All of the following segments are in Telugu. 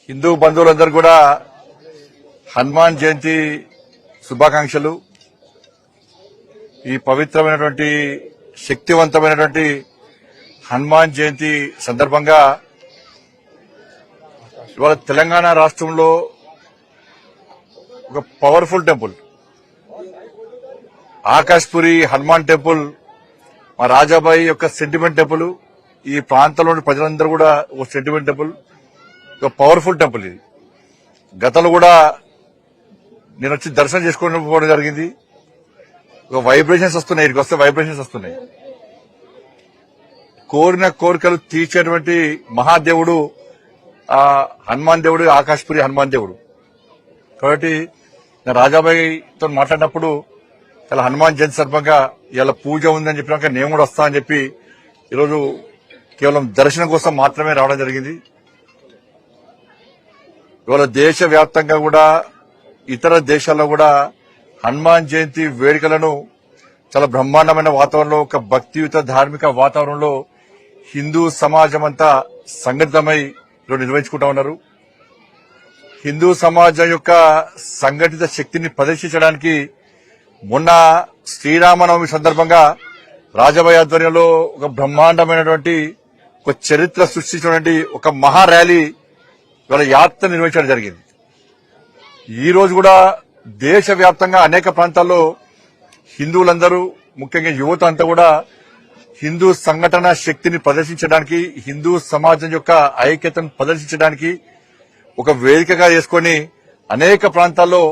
హిందూ బంధువులందరూ కూడా హనుమాన్ జయంతి శుభాకాంక్షలు. ఈ పవిత్రమైనటువంటి శక్తివంతమైనటువంటి హనుమాన్ జయంతి సందర్భంగా ఇవాళ తెలంగాణ రాష్ట్రంలో ఒక పవర్ఫుల్ టెంపుల్ ఆకాష్పురి హనుమాన్ టెంపుల్ మా రాజాబాయి యొక్క సెంటిమెంట్ టెంపుల్. ఈ ప్రాంతంలోని ప్రజలందరూ కూడా ఒక సెంటిమెంట్ టెంపుల్, ఒక పవర్ఫుల్ టెంపుల్. ఇది గతంలో కూడా నేను వచ్చి దర్శనం చేసుకోవడం జరిగింది. ఒక వైబ్రేషన్స్ వస్తున్నాయి, ఇక్కడికి వస్తే వైబ్రేషన్స్ వస్తున్నాయి. కోరిన కోరికలు తీర్చేటువంటి మహాదేవుడు ఆ హనుమాన్ దేవుడు, ఆకాష్పురి హనుమాన్ దేవుడు. కాబట్టి నేను రాజాబాయితో మాట్లాడినప్పుడు ఇలా హనుమాన్ జయంతి సందర్భంగా ఇలా పూజ ఉందని చెప్పినాక నేను కూడా వస్తా అని చెప్పి ఈరోజు కేవలం దర్శనం కోసం మాత్రమే రావడం జరిగింది. ఇవాళ దేశవ్యాప్తంగా కూడా ఇతర దేశాల్లో కూడా హనుమాన్ జయంతి వేడుకలను చాలా బ్రహ్మాండమైన వాతావరణంలో, ఒక భక్తియుత ధార్మిక వాతావరణంలో హిందూ సమాజం అంతా సంఘటితమై ఈరోజు నిర్వహించుకుంటా ఉన్నారు. హిందూ సమాజం యొక్క సంఘటిత శక్తిని ప్రదర్శించడానికి మొన్న శ్రీరామనవమి సందర్భంగా రాజాబాయి ఆధ్వర్యంలో ఒక బ్రహ్మాండమైనటువంటి ఒక చరిత్ర సృష్టించినటువంటి ఒక మహా ర్యాలీ ఇవాళ యాత్ర నిర్వహించడం జరిగింది. ఈ రోజు కూడా దేశవ్యాప్తంగా అనేక ప్రాంతాల్లో హిందువులందరూ, ముఖ్యంగా యువత అంతా కూడా హిందూ సంఘటన శక్తిని ప్రదర్శించడానికి, హిందూ సమాజం యొక్క ఐక్యతను ప్రదర్శించడానికి ఒక వేదికగా చేసుకుని అనేక ప్రాంతాల్లో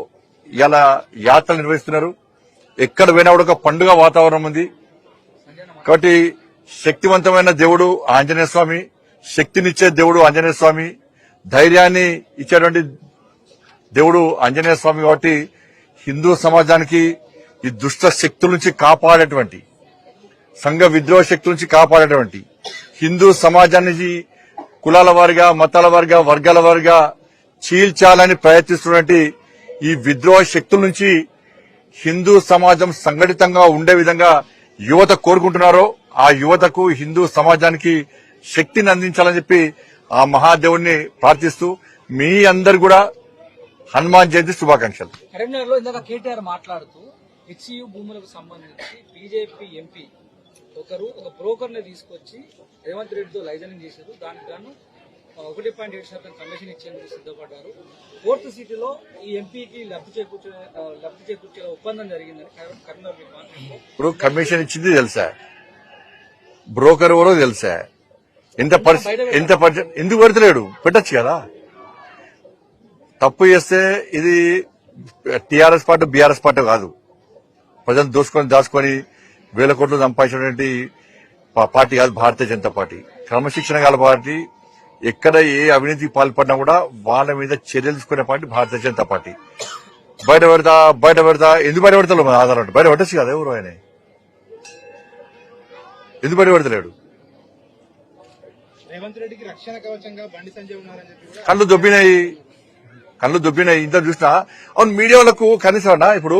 ఇలా యాత్రలు నిర్వహిస్తున్నారు. ఎక్కడ పోయినా కూడా ఒక పండుగ వాతావరణం ఉంది. కాబట్టి శక్తివంతమైన దేవుడు ఆంజనేయ స్వామి, శక్తినిచ్చే దేవుడు ఆంజనేయ స్వామి, ధైర్యాన్ని ఇచ్చేటువంటి దేవుడు ఆంజనేయ స్వామి. కాబట్టి హిందూ సమాజానికి ఈ దుష్ట శక్తుల నుంచి కాపాడేటువంటి, సంఘ విద్రోహ శక్తుల నుంచి కాపాడేటువంటి, హిందూ సమాజాన్ని కులాల వారిగా, మతాల వారిగా, వర్గాల వారిగా చీల్చాలని ప్రయత్నిస్తున్నటువంటి ఈ విద్రోహ శక్తుల నుంచి హిందూ సమాజం సంఘటితంగా ఉండే విధంగా యువత కోరుకుంటున్నారో ఆ యువతకు, హిందూ సమాజానికి శక్తిని అందించాలని చెప్పి ఆ మహాదేవుడిని ప్రార్థిస్తూ మీ అందరు కూడా హనుమాన్ జయంతి శుభాకాంక్షలు. కరీంనగర్లో ఇందాక కేటీఆర్ మాట్లాడుతూ హెచ్సియు భూములకు సంబంధించి బీజేపీ ఎంపీ ఒక బ్రోకర్ ని తీసుకొచ్చి రేవంత్ రెడ్డితో లైజనింగ్ చేశారు. దానికి గాను 1.7% కమిషన్ ఇచ్చేందుకు సిద్ధపడ్డారు. 4th సిటీలో ఈ ఎంపీకి లబ్ధి చేకూర్చే ఒప్పందం జరిగిందని కరీంనగర్ మాట్లాడుతూ, ఇప్పుడు కమిషన్ ఇచ్చింది తెలుసా, బ్రోకర్ ఎవరో తెలుసా, ఎంత ఎందుకు పెడతలేడు? పెట్టచ్చు కదా. తప్పు చేస్తే ఇది టీఆర్ఎస్ పార్టీ, బీఆర్ఎస్ పార్టీ కాదు. ప్రజలు దాచుకొని వేల కోట్లు సంపాదించినటువంటి పార్టీ కాదు భారతీయ జనతా పార్టీ. క్రమశిక్షణ గల పార్టీ. ఎక్కడ ఏ అవినీతికి పాల్పడినా కూడా వాళ్ళ మీద చర్యలు తీసుకునే పార్టీ భారతీయ జనతా పార్టీ. బయట పెడతా ఎందుకు బయట పెడతాడు? మన ఆధారం బయట పెట్టచ్చు కదా. ఎవరు ఆయన ఎందుకు బయట పెడతలేడు? రేవంత్ రెడ్డికి రక్షణ కవచంగా బండి సంజయ్ ఉన్నారని చెప్పి కళ్ళు దొబ్బినాయి. ఇంత చూసినా అవును. మీడియా వాళ్ళకు కనీసం ఇప్పుడు